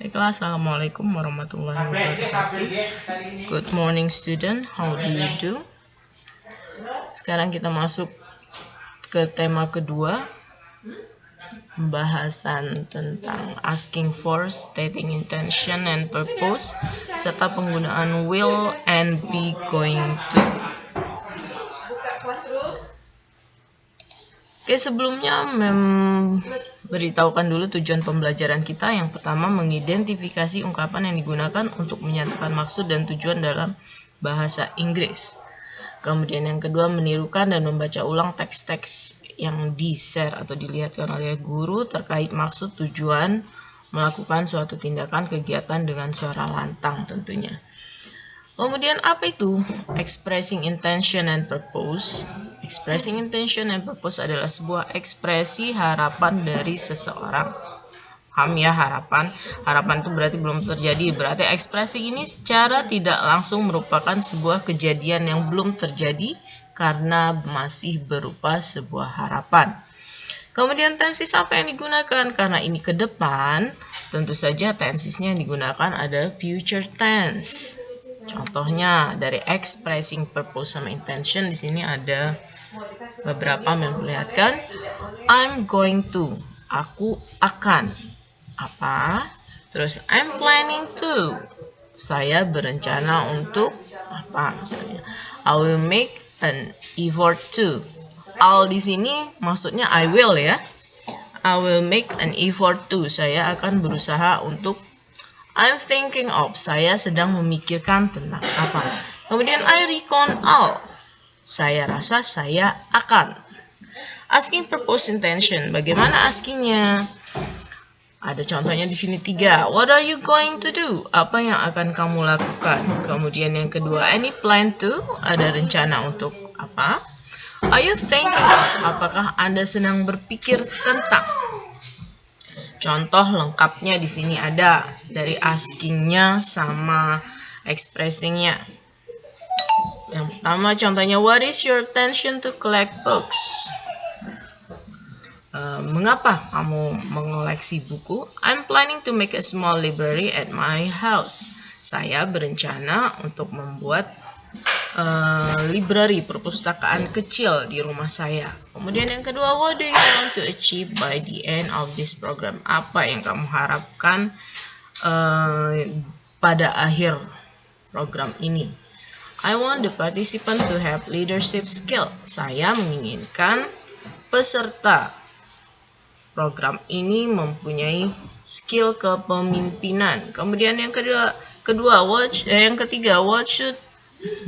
Baiklah, Assalamualaikum warahmatullahi wabarakatuh. Good morning student, how do you do? Sekarang kita masuk ke tema kedua, pembahasan tentang asking for, stating intention and purpose, serta penggunaan will and be going to. Oke, sebelumnya beritahukan dulu tujuan pembelajaran kita. Yang pertama, mengidentifikasi ungkapan yang digunakan untuk menyatakan maksud dan tujuan dalam bahasa Inggris. Kemudian yang kedua, menirukan dan membaca ulang teks-teks yang di-share atau dilihatkan oleh guru terkait maksud, tujuan, melakukan suatu tindakan, kegiatan dengan suara lantang tentunya. Kemudian apa itu expressing intention and purpose? Expressing intention and purpose adalah sebuah ekspresi harapan dari seseorang. Paham ya, harapan itu berarti belum terjadi. Berarti ekspresi ini secara tidak langsung merupakan sebuah kejadian yang belum terjadi karena masih berupa sebuah harapan. Kemudian tenses apa yang digunakan? Karena ini ke depan, tentu saja tensesnya yang digunakan ada future tense. Contohnya dari expressing purpose sama intention, di sini ada beberapa memperlihatkan I'm going to, aku akan apa? Terus I'm planning to, saya berencana untuk apa misalnya. I will make an effort to. All di sini maksudnya I will ya. I will make an effort to, saya akan berusaha untuk. I'm thinking of, saya sedang memikirkan tentang apa. Kemudian I reckon all, saya rasa saya akan. Asking purpose intention, bagaimana askingnya? Ada contohnya di sini 3. What are you going to do? Apa yang akan kamu lakukan? Kemudian yang kedua, any plan to? Ada rencana untuk apa? Are you thinking of? Apakah Anda sedang berpikir tentang? Contoh lengkapnya di sini ada dari askingnya sama expressingnya. Yang pertama contohnya, what is your intention to collect books? Mengapa kamu mengoleksi buku? I'm planning to make a small library at my house. Saya berencana untuk membuat library, perpustakaan kecil di rumah saya. Kemudian yang kedua, what do you want to achieve by the end of this program? Apa yang kamu harapkan pada akhir program ini? I want the participant to have leadership skill. Saya menginginkan peserta program ini mempunyai skill kepemimpinan. Kemudian yang ketiga, what should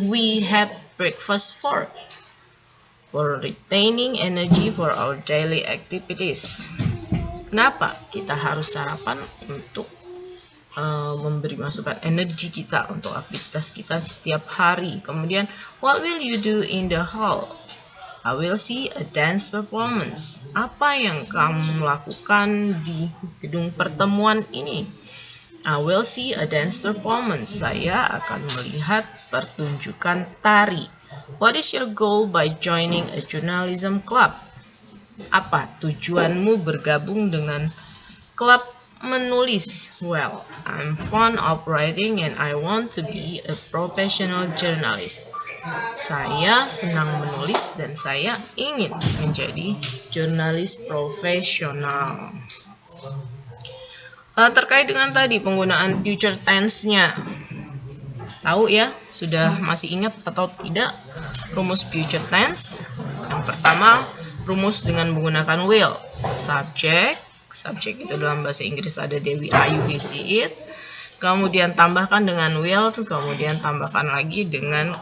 we have breakfast for? For retaining energy for our daily activities. Kenapa kita harus sarapan? Untuk memberi masukan energi kita untuk aktivitas kita setiap hari. Kemudian, what will you do in the hall? I will see a dance performance. Apa yang kamu lakukan di gedung pertemuan ini? I will see a dance performance. Saya akan melihat pertunjukan tari. What is your goal by joining a journalism club? Apa tujuanmu bergabung dengan klub menulis? Well, I'm fond of writing and I want to be a professional journalist. Saya senang menulis dan saya ingin menjadi jurnalis profesional. Terkait dengan tadi penggunaan future tense-nya, tahu ya, sudah masih ingat atau tidak rumus future tense? Yang pertama, rumus dengan menggunakan will. Subject itu dalam bahasa Inggris ada Dewi, Ayu, he, she, it. Kemudian tambahkan dengan will, kemudian tambahkan lagi dengan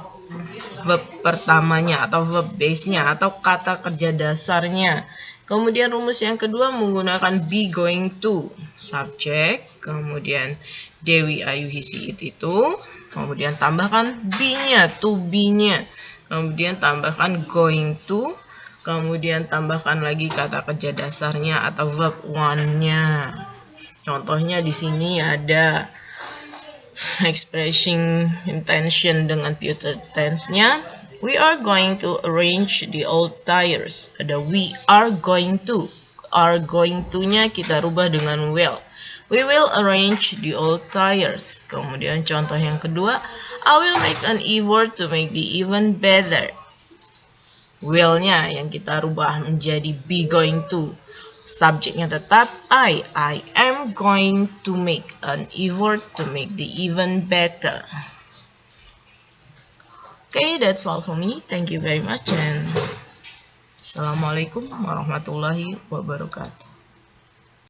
verb pertamanya atau verb base-nya atau kata kerja dasarnya. Kemudian rumus yang kedua menggunakan be going to, subject, kemudian Dewi, Ayu, he, she, it itu, kemudian tambahkan be-nya, to be-nya, kemudian tambahkan going to, kemudian tambahkan lagi kata kerja dasarnya atau verb one-nya. Contohnya di sini ada expressing intention dengan future tense-nya. We are going to arrange the old tires. Ada we are going to. Are going to-nya kita rubah dengan will. We will arrange the old tires. Kemudian contoh yang kedua, I will make an effort to make the event better. Will-nya yang kita rubah menjadi be going to. Subjeknya tetap I am going to make an effort to make the event better. Okay, that's all for me. Thank you very much and Assalamualaikum warahmatullahi wabarakatuh.